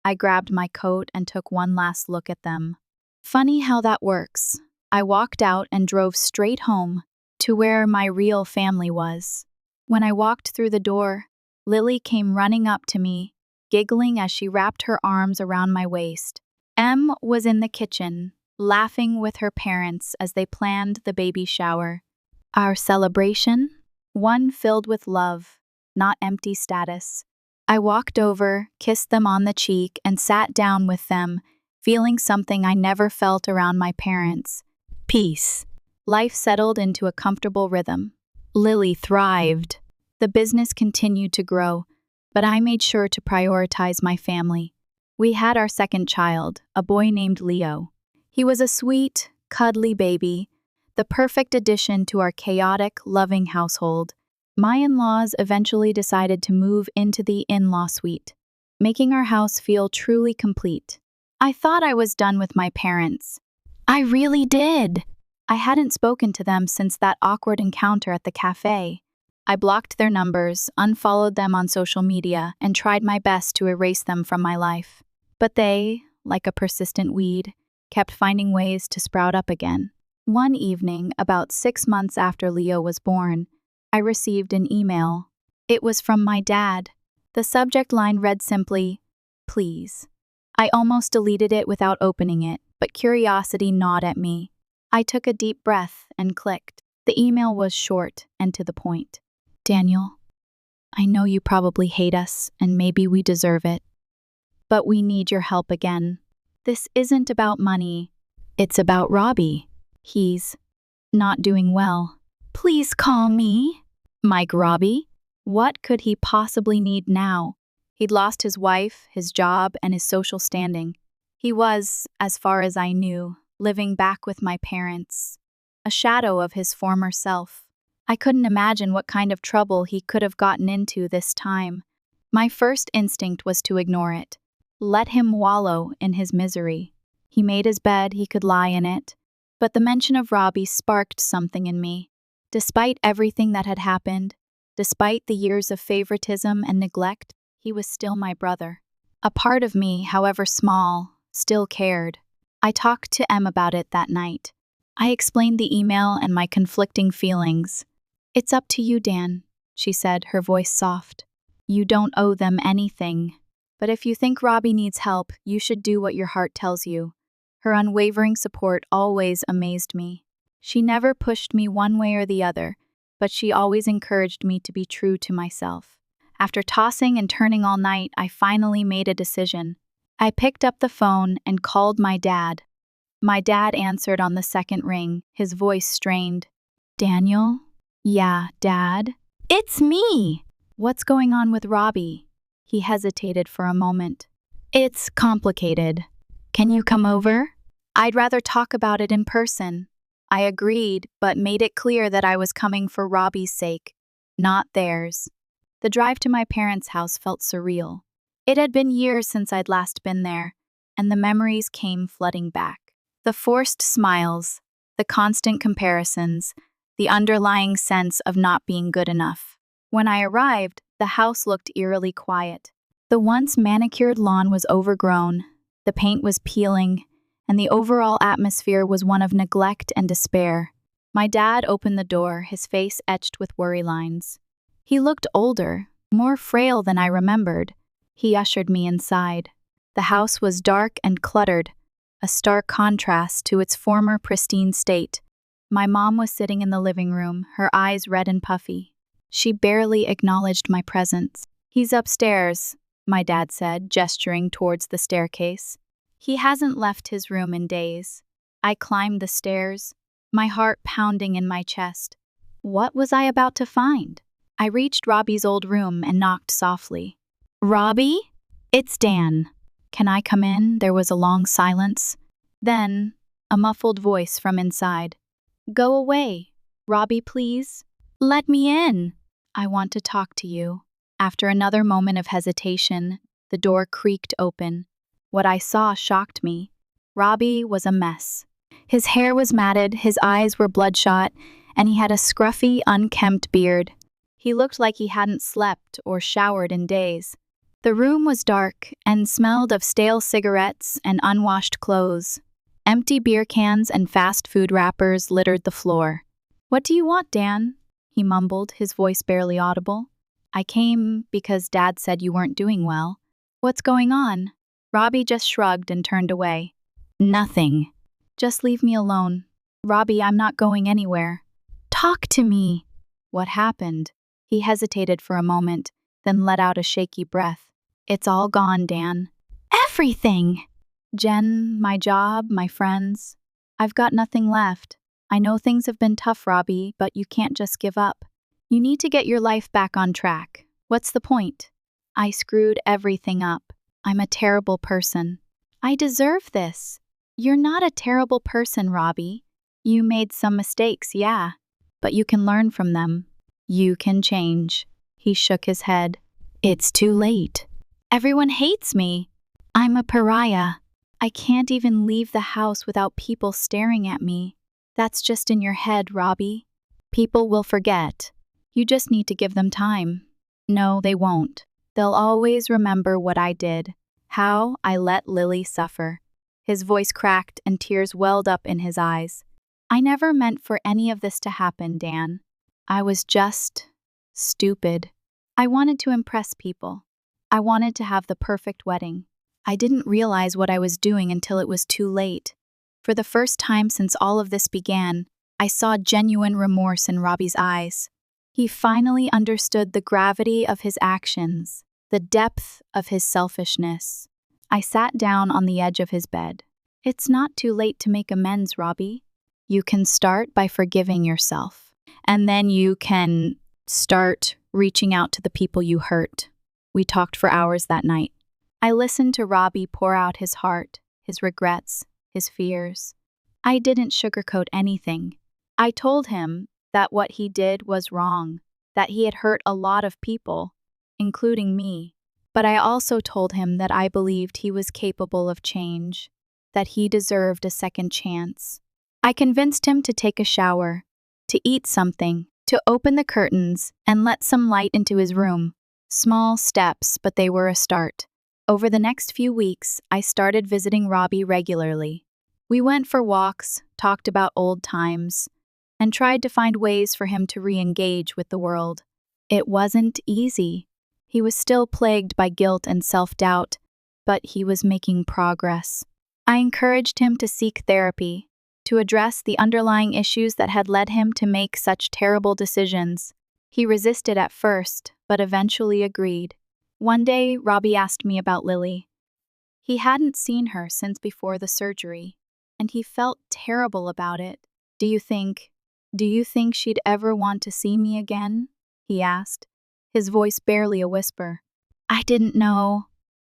I grabbed my coat and took one last look at them. Funny how that works. I walked out and drove straight home, to where my real family was. When I walked through the door, Lily came running up to me, giggling as she wrapped her arms around my waist. Em was in the kitchen, laughing with her parents as they planned the baby shower. Our celebration? One filled with love, not empty status. I walked over, kissed them on the cheek, and sat down with them, feeling something I never felt around my parents. Peace. Life settled into a comfortable rhythm. Lily thrived. The business continued to grow, but I made sure to prioritize my family. We had our second child, a boy named Leo. He was a sweet, cuddly baby, the perfect addition to our chaotic, loving household. My in-laws eventually decided to move into the in-law suite, making our house feel truly complete. I thought I was done with my parents. I really did. I hadn't spoken to them since that awkward encounter at the cafe. I blocked their numbers, unfollowed them on social media, and tried my best to erase them from my life. But they, like a persistent weed, kept finding ways to sprout up again. One evening, about 6 months after Leo was born, I received an email. It was from my dad. The subject line read simply, "Please." I almost deleted it without opening it, but curiosity gnawed at me. I took a deep breath and clicked. The email was short and to the point. "Daniel, I know you probably hate us, and maybe we deserve it, but we need your help again. This isn't about money. It's about Robbie. He's not doing well. Please call me." Mike Robbie? What could he possibly need now? He'd lost his wife, his job, and his social standing. He was, as far as I knew, living back with my parents, a shadow of his former self. I couldn't imagine what kind of trouble he could have gotten into this time. My first instinct was to ignore it. Let him wallow in his misery. He made his bed, he could lie in it. But the mention of Robbie sparked something in me. Despite everything that had happened, despite the years of favoritism and neglect, he was still my brother. A part of me, however small, still cared. I talked to Em about it that night. I explained the email and my conflicting feelings. "It's up to you, Dan," she said, her voice soft. "You don't owe them anything. But if you think Robbie needs help, you should do what your heart tells you." Her unwavering support always amazed me. She never pushed me one way or the other, but she always encouraged me to be true to myself. After tossing and turning all night, I finally made a decision. I picked up the phone and called my dad. My dad answered on the second ring, his voice strained. "Daniel?" "Yeah, Dad?" "It's me!" "What's going on with Robbie?" He hesitated for a moment. "It's complicated. Can you come over?" "I'd rather talk about it in person." I agreed, but made it clear that I was coming for Robbie's sake, not theirs. The drive to my parents' house felt surreal. It had been years since I'd last been there, and the memories came flooding back. The forced smiles, the constant comparisons, the underlying sense of not being good enough. When I arrived, the house looked eerily quiet. The once manicured lawn was overgrown, the paint was peeling, and the overall atmosphere was one of neglect and despair. My dad opened the door, his face etched with worry lines. He looked older, more frail than I remembered. He ushered me inside. The house was dark and cluttered, a stark contrast to its former pristine state. My mom was sitting in the living room, her eyes red and puffy. She barely acknowledged my presence. "He's upstairs," my dad said, gesturing towards the staircase. He hasn't left his room in days. I climbed the stairs, my heart pounding in my chest. What was I about to find? I reached Robbie's old room and knocked softly. Robbie? It's Dan. Can I come in? There was a long silence. Then, a muffled voice from inside. Go away. Robbie, please. Let me in. I want to talk to you. After another moment of hesitation, the door creaked open. What I saw shocked me. Robbie was a mess. His hair was matted, his eyes were bloodshot, and he had a scruffy, unkempt beard. He looked like he hadn't slept or showered in days. The room was dark and smelled of stale cigarettes and unwashed clothes. Empty beer cans and fast food wrappers littered the floor. What do you want, Dan? He mumbled, his voice barely audible. I came because Dad said you weren't doing well. What's going on? Robbie just shrugged and turned away. Nothing. Just leave me alone. Robbie, I'm not going anywhere. Talk to me. What happened? He hesitated for a moment, then let out a shaky breath. It's all gone, Dan. Everything! Jen, my job, my friends. I've got nothing left. I know things have been tough, Robbie, but you can't just give up. You need to get your life back on track. What's the point? I screwed everything up. I'm a terrible person. I deserve this. You're not a terrible person, Robbie. You made some mistakes, yeah, but you can learn from them. You can change. He shook his head. It's too late. Everyone hates me. I'm a pariah. I can't even leave the house without people staring at me. That's just in your head, Robbie. People will forget. You just need to give them time. No, they won't. They'll always remember what I did, how I let Lily suffer. His voice cracked and tears welled up in his eyes. I never meant for any of this to happen, Dan. I was just stupid. I wanted to impress people. I wanted to have the perfect wedding. I didn't realize what I was doing until it was too late. For the first time since all of this began, I saw genuine remorse in Robbie's eyes. He finally understood the gravity of his actions, the depth of his selfishness. I sat down on the edge of his bed. It's not too late to make amends, Robbie. You can start by forgiving yourself, and then you can start reaching out to the people you hurt. We talked for hours that night. I listened to Robbie pour out his heart, his regrets, his fears. I didn't sugarcoat anything. I told him that what he did was wrong, that he had hurt a lot of people, including me. But I also told him that I believed he was capable of change, that he deserved a second chance. I convinced him to take a shower, to eat something, to open the curtains and let some light into his room. Small steps, but they were a start. Over the next few weeks, I started visiting Robbie regularly. We went for walks, talked about old times, and tried to find ways for him to re-engage with the world. It wasn't easy. He was still plagued by guilt and self-doubt, but he was making progress. I encouraged him to seek therapy, to address the underlying issues that had led him to make such terrible decisions. He resisted at first, but eventually agreed. One day, Robbie asked me about Lily. He hadn't seen her since before the surgery, and he felt terrible about it. Do you think she'd ever want to see me again? He asked, his voice barely a whisper. I didn't know.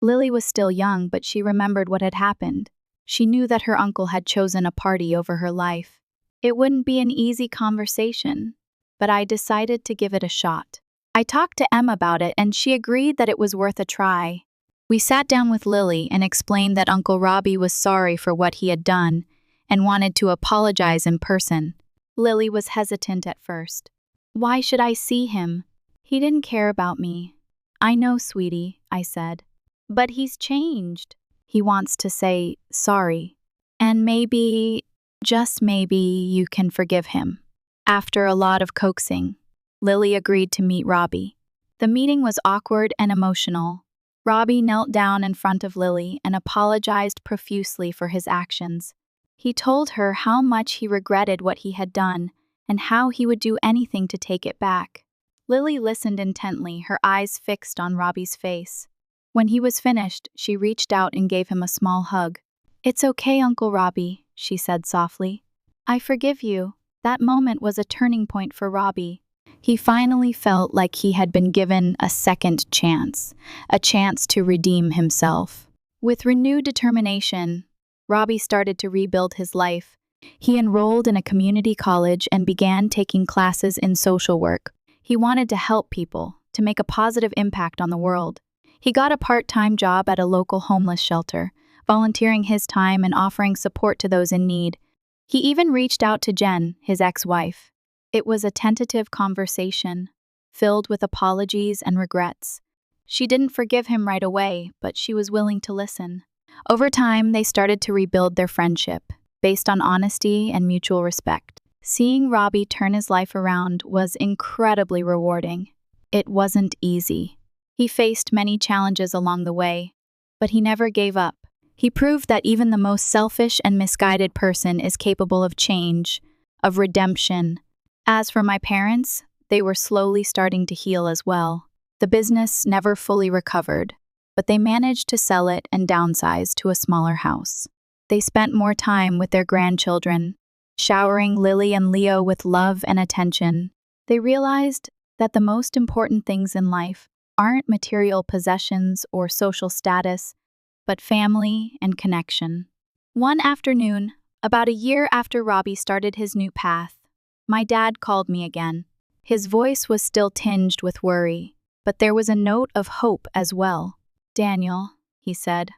Lily was still young, but she remembered what had happened. She knew that her uncle had chosen a party over her life. It wouldn't be an easy conversation, but I decided to give it a shot. I talked to Em about it, and she agreed that it was worth a try. We sat down with Lily and explained that Uncle Robbie was sorry for what he had done and wanted to apologize in person. Lily was hesitant at first. Why should I see him? He didn't care about me. I know, sweetie, I said. But he's changed. He wants to say sorry. And maybe, just maybe, you can forgive him. After a lot of coaxing, Lily agreed to meet Robbie. The meeting was awkward and emotional. Robbie knelt down in front of Lily and apologized profusely for his actions. He told her how much he regretted what he had done and how he would do anything to take it back. Lily listened intently, her eyes fixed on Robbie's face. When he was finished, she reached out and gave him a small hug. "It's okay, Uncle Robbie," she said softly. "I forgive you." That moment was a turning point for Robbie. He finally felt like he had been given a second chance, a chance to redeem himself. With renewed determination, Robbie started to rebuild his life. He enrolled in a community college and began taking classes in social work. He wanted to help people, to make a positive impact on the world. He got a part-time job at a local homeless shelter, volunteering his time and offering support to those in need. He even reached out to Jen, his ex-wife. It was a tentative conversation, filled with apologies and regrets. She didn't forgive him right away, but she was willing to listen. Over time, they started to rebuild their friendship, based on honesty and mutual respect. Seeing Robbie turn his life around was incredibly rewarding. It wasn't easy. He faced many challenges along the way, but he never gave up. He proved that even the most selfish and misguided person is capable of change, of redemption. As for my parents, they were slowly starting to heal as well. The business never fully recovered, but they managed to sell it and downsize to a smaller house. They spent more time with their grandchildren, showering Lily and Leo with love and attention. They realized that the most important things in life aren't material possessions or social status, but family and connection. One afternoon, about a year after Robbie started his new path, my dad called me again. His voice was still tinged with worry, but there was a note of hope as well. "Daniel," he said,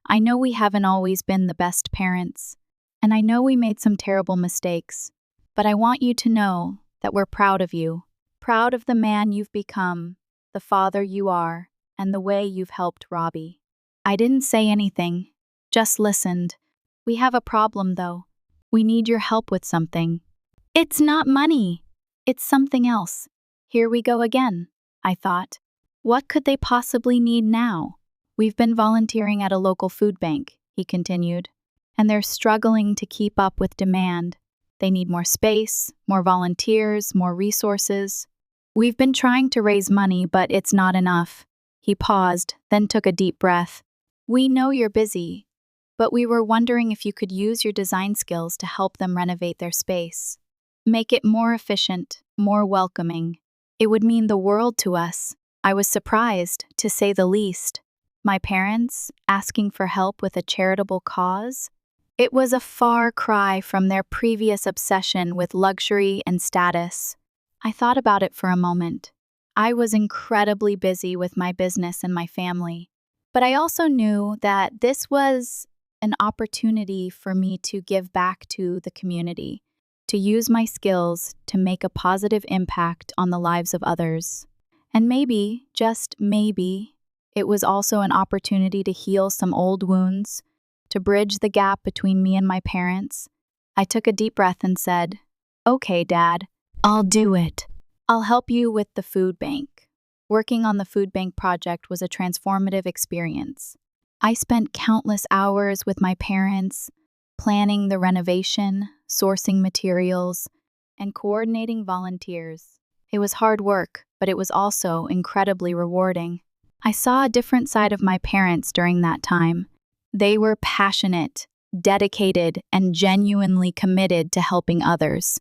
"I know we haven't always been the best parents, and I know we made some terrible mistakes, but I want you to know that we're proud of you, proud of the man you've become, the father you are, and the way you've helped Robbie." I didn't say anything, just listened. "We have a problem, though. We need your help with something." "It's not money. It's something else." Here we go again, I thought. What could they possibly need now? "We've been volunteering at a local food bank," he continued, "and they're struggling to keep up with demand. They need more space, more volunteers, more resources. We've been trying to raise money, but it's not enough." He paused, then took a deep breath. "We know you're busy, but we were wondering if you could use your design skills to help them renovate their space. Make it more efficient, more welcoming. It would mean the world to us." I was surprised, to say the least. My parents asking for help with a charitable cause? It was a far cry from their previous obsession with luxury and status. I thought about it for a moment. I was incredibly busy with my business and my family, but I also knew that this was an opportunity for me to give back to the community, to use my skills to make a positive impact on the lives of others. And maybe, just maybe, it was also an opportunity to heal some old wounds, to bridge the gap between me and my parents. I took a deep breath and said, "Okay, Dad, I'll do it. I'll help you with the food bank." Working on the food bank project was a transformative experience. I spent countless hours with my parents, planning the renovation, sourcing materials, and coordinating volunteers. It was hard work, but it was also incredibly rewarding. I saw a different side of my parents during that time. They were passionate, dedicated, and genuinely committed to helping others.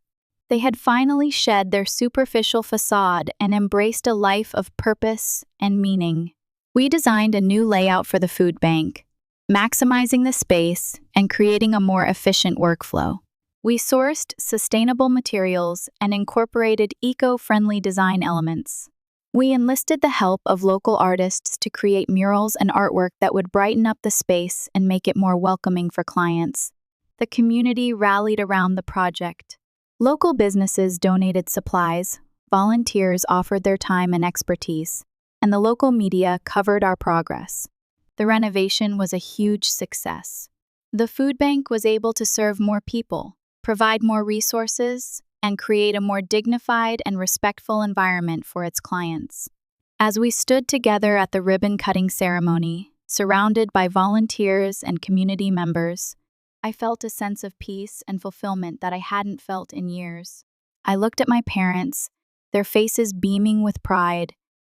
They had finally shed their superficial facade and embraced a life of purpose and meaning. We designed a new layout for the food bank, maximizing the space and creating a more efficient workflow. We sourced sustainable materials and incorporated eco-friendly design elements. We enlisted the help of local artists to create murals and artwork that would brighten up the space and make it more welcoming for clients. The community rallied around the project. Local businesses donated supplies, volunteers offered their time and expertise, and the local media covered our progress. The renovation was a huge success. The food bank was able to serve more people, provide more resources, and create a more dignified and respectful environment for its clients. As we stood together at the ribbon-cutting ceremony, surrounded by volunteers and community members, I felt a sense of peace and fulfillment that I hadn't felt in years. I looked at my parents, their faces beaming with pride,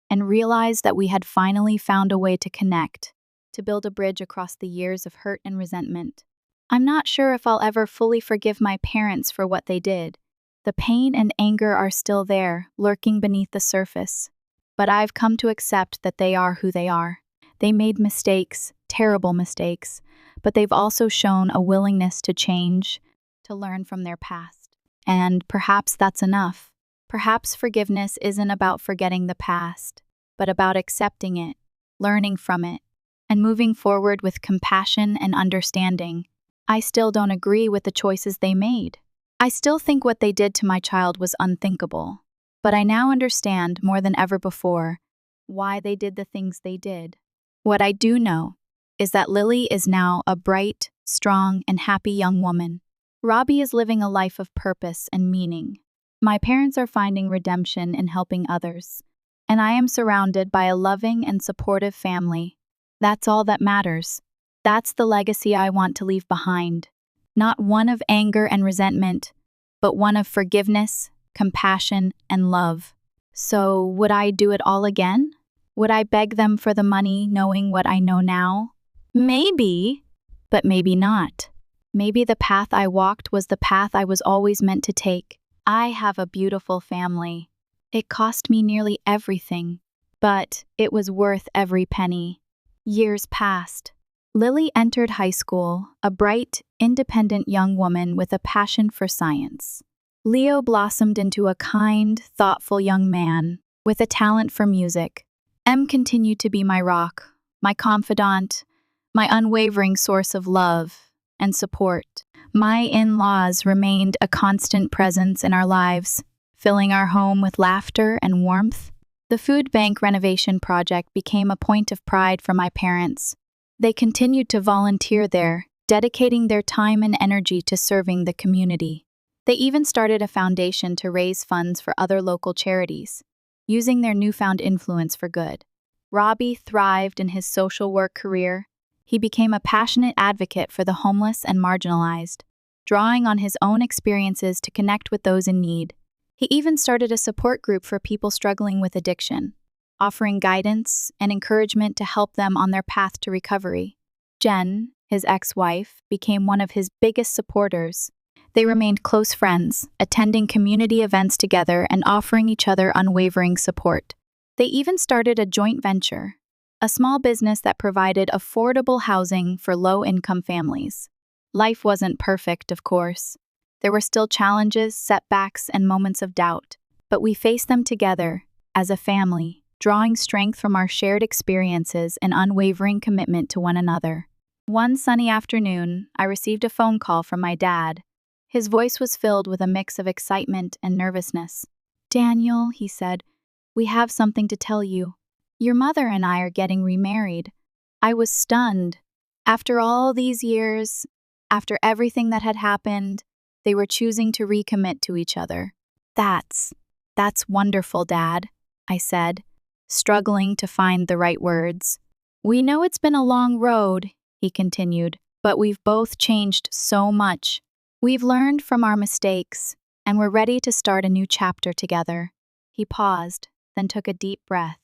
and realized that we had finally found a way to connect, to build a bridge across the years of hurt and resentment. I'm not sure if I'll ever fully forgive my parents for what they did. The pain and anger are still there, lurking beneath the surface. But I've come to accept that they are who they are. They made mistakes, terrible mistakes, but they've also shown a willingness to change, to learn from their past. And perhaps that's enough. Perhaps forgiveness isn't about forgetting the past, but about accepting it, learning from it, and moving forward with compassion and understanding. I still don't agree with the choices they made. I still think what they did to my child was unthinkable. But I now understand more than ever before why they did the things they did. What I do know is that Lily is now a bright, strong, and happy young woman. Robbie is living a life of purpose and meaning. My parents are finding redemption in helping others, and I am surrounded by a loving and supportive family. That's all that matters. That's the legacy I want to leave behind. Not one of anger and resentment, but one of forgiveness, compassion, and love. So, would I do it all again? Would I beg them for the money knowing what I know now? Maybe, but maybe not. Maybe the path I walked was the path I was always meant to take. I have a beautiful family. It cost me nearly everything, but it was worth every penny. Years passed. Lily entered high school, a bright, independent young woman with a passion for science. Leo blossomed into a kind, thoughtful young man with a talent for music. Em continued to be my rock, my confidant, my unwavering source of love and support. My in-laws remained a constant presence in our lives, filling our home with laughter and warmth. The food bank renovation project became a point of pride for my parents. They continued to volunteer there, dedicating their time and energy to serving the community. They even started a foundation to raise funds for other local charities, using their newfound influence for good. Robbie thrived in his social work career. He became a passionate advocate for the homeless and marginalized, drawing on his own experiences to connect with those in need. He even started a support group for people struggling with addiction, offering guidance and encouragement to help them on their path to recovery. Jen, his ex-wife, became one of his biggest supporters. They remained close friends, attending community events together and offering each other unwavering support. They even started a joint venture, a small business that provided affordable housing for low-income families. Life wasn't perfect, of course. There were still challenges, setbacks, and moments of doubt, but we faced them together, as a family, drawing strength from our shared experiences and unwavering commitment to one another. One sunny afternoon, I received a phone call from my dad. His voice was filled with a mix of excitement and nervousness. "Daniel," he said, "we have something to tell you. Your mother and I are getting remarried." I was stunned. After all these years, after everything that had happened, they were choosing to recommit to each other. That's wonderful, Dad," I said, struggling to find the right words. "We know it's been a long road," he continued, "but we've both changed so much. We've learned from our mistakes, and we're ready to start a new chapter together." He paused, then took a deep breath.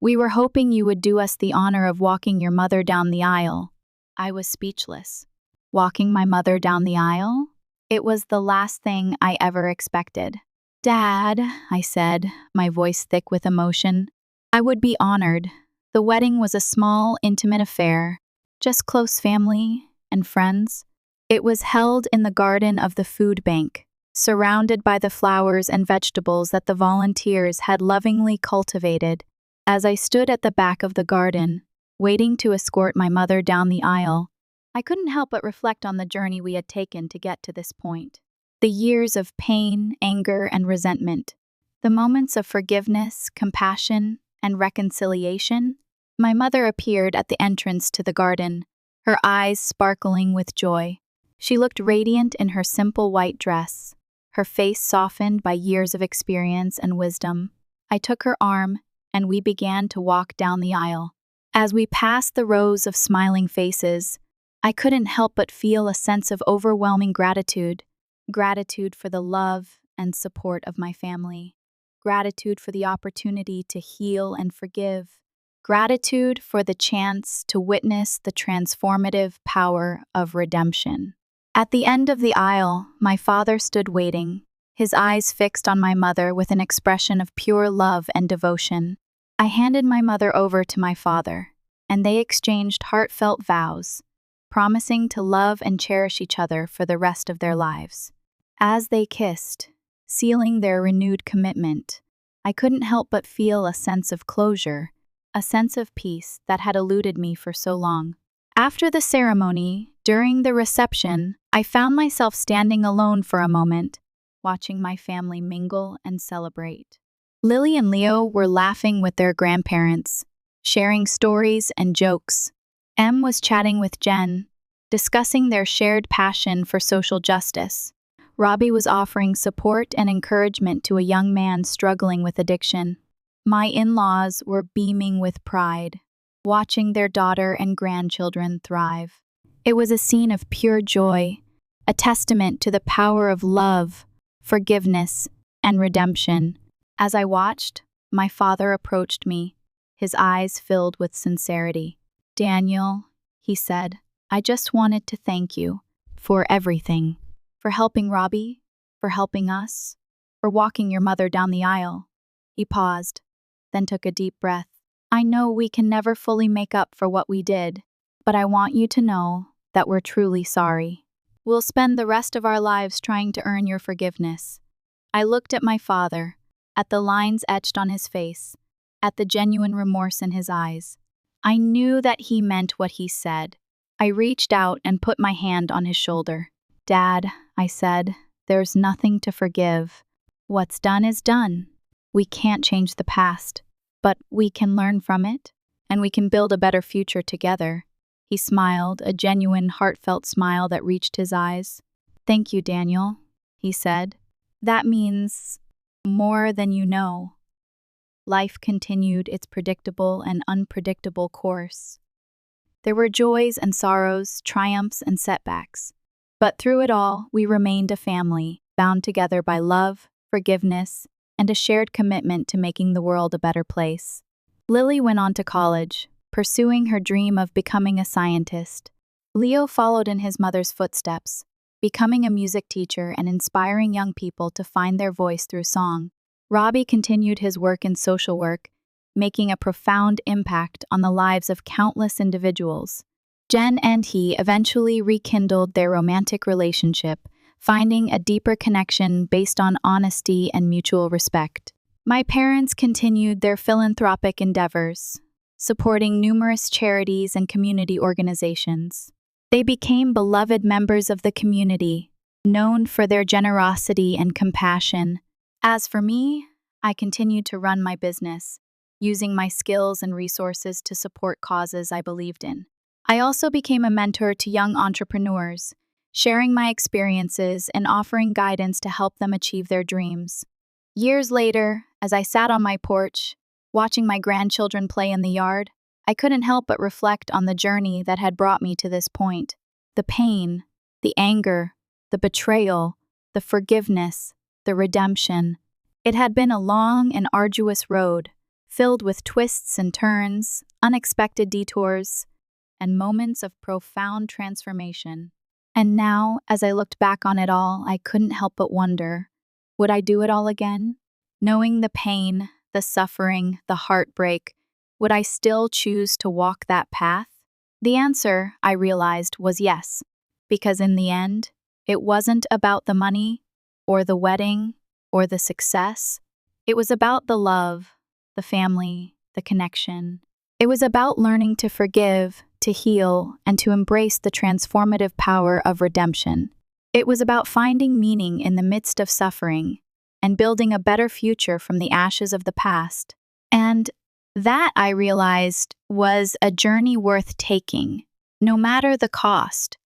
"We were hoping you would do us the honor of walking your mother down the aisle." I was speechless. Walking my mother down the aisle? It was the last thing I ever expected. "Dad," I said, my voice thick with emotion, "I would be honored. The wedding was a small, intimate affair, just close family and friends. It was held in the garden of the food bank, surrounded by the flowers and vegetables that the volunteers had lovingly cultivated. As I stood at the back of the garden, waiting to escort my mother down the aisle, I couldn't help but reflect on the journey we had taken to get to this point. The years of pain, anger, and resentment. The moments of forgiveness, compassion, and reconciliation. My mother appeared at the entrance to the garden, her eyes sparkling with joy. She looked radiant in her simple white dress, her face softened by years of experience and wisdom. I took her arm, and we began to walk down the aisle. As we passed the rows of smiling faces, I couldn't help but feel a sense of overwhelming gratitude for the love and support of my family. gratitude for the opportunity to heal and forgive, gratitude for the chance to witness the transformative power of redemption. At the end of the aisle, my father stood waiting, his eyes fixed on my mother with an expression of pure love and devotion. I handed my mother over to my father, and they exchanged heartfelt vows, promising to love and cherish each other for the rest of their lives. As they kissed, sealing their renewed commitment, I couldn't help but feel a sense of closure, a sense of peace that had eluded me for so long. After the ceremony, during the reception, I found myself standing alone for a moment, watching my family mingle and celebrate. Lily and Leo were laughing with their grandparents, sharing stories and jokes. Em was chatting with Jen, discussing their shared passion for social justice. Robbie was offering support and encouragement to a young man struggling with addiction. My in-laws were beaming with pride, watching their daughter and grandchildren thrive. It was a scene of pure joy, a testament to the power of love, forgiveness, and redemption. As I watched, my father approached me, his eyes filled with sincerity. "Daniel," he said, "I just wanted to thank you for everything. For helping Robbie, for helping us, for walking your mother down the aisle." He paused, then took a deep breath. "I know we can never fully make up for what we did, but I want you to know that we're truly sorry. We'll spend the rest of our lives trying to earn your forgiveness." I looked at my father, at the lines etched on his face, at the genuine remorse in his eyes. I knew that he meant what he said. I reached out and put my hand on his shoulder. "Dad," I said, "there's nothing to forgive. What's done is done. We can't change the past, but we can learn from it, and we can build a better future together." He smiled, a genuine, heartfelt smile that reached his eyes. "Thank you, Daniel," he said. "That means more than you know." Life continued its predictable and unpredictable course. There were joys and sorrows, triumphs and setbacks. But through it all, we remained a family, bound together by love, forgiveness, and a shared commitment to making the world a better place. Lily went on to college, pursuing her dream of becoming a scientist. Leo followed in his mother's footsteps, becoming a music teacher and inspiring young people to find their voice through song. Robbie continued his work in social work, making a profound impact on the lives of countless individuals. Jen and he eventually rekindled their romantic relationship, finding a deeper connection based on honesty and mutual respect. My parents continued their philanthropic endeavors, supporting numerous charities and community organizations. They became beloved members of the community, known for their generosity and compassion. As for me, I continued to run my business, using my skills and resources to support causes I believed in. I also became a mentor to young entrepreneurs, sharing my experiences and offering guidance to help them achieve their dreams. Years later, as I sat on my porch, watching my grandchildren play in the yard, I couldn't help but reflect on the journey that had brought me to this point. The pain, the anger, the betrayal, the forgiveness, the redemption. It had been a long and arduous road, filled with twists and turns, unexpected detours, and moments of profound transformation. And now, as I looked back on it all, I couldn't help but wonder, would I do it all again? Knowing the pain, the suffering, the heartbreak, would I still choose to walk that path? The answer, I realized, was yes, because in the end, it wasn't about the money, or the wedding, or the success. It was about the love, the family, the connection. It was about learning to forgive, to heal, and to embrace the transformative power of redemption. It was about finding meaning in the midst of suffering and building a better future from the ashes of the past. And that, I realized, was a journey worth taking, no matter the cost.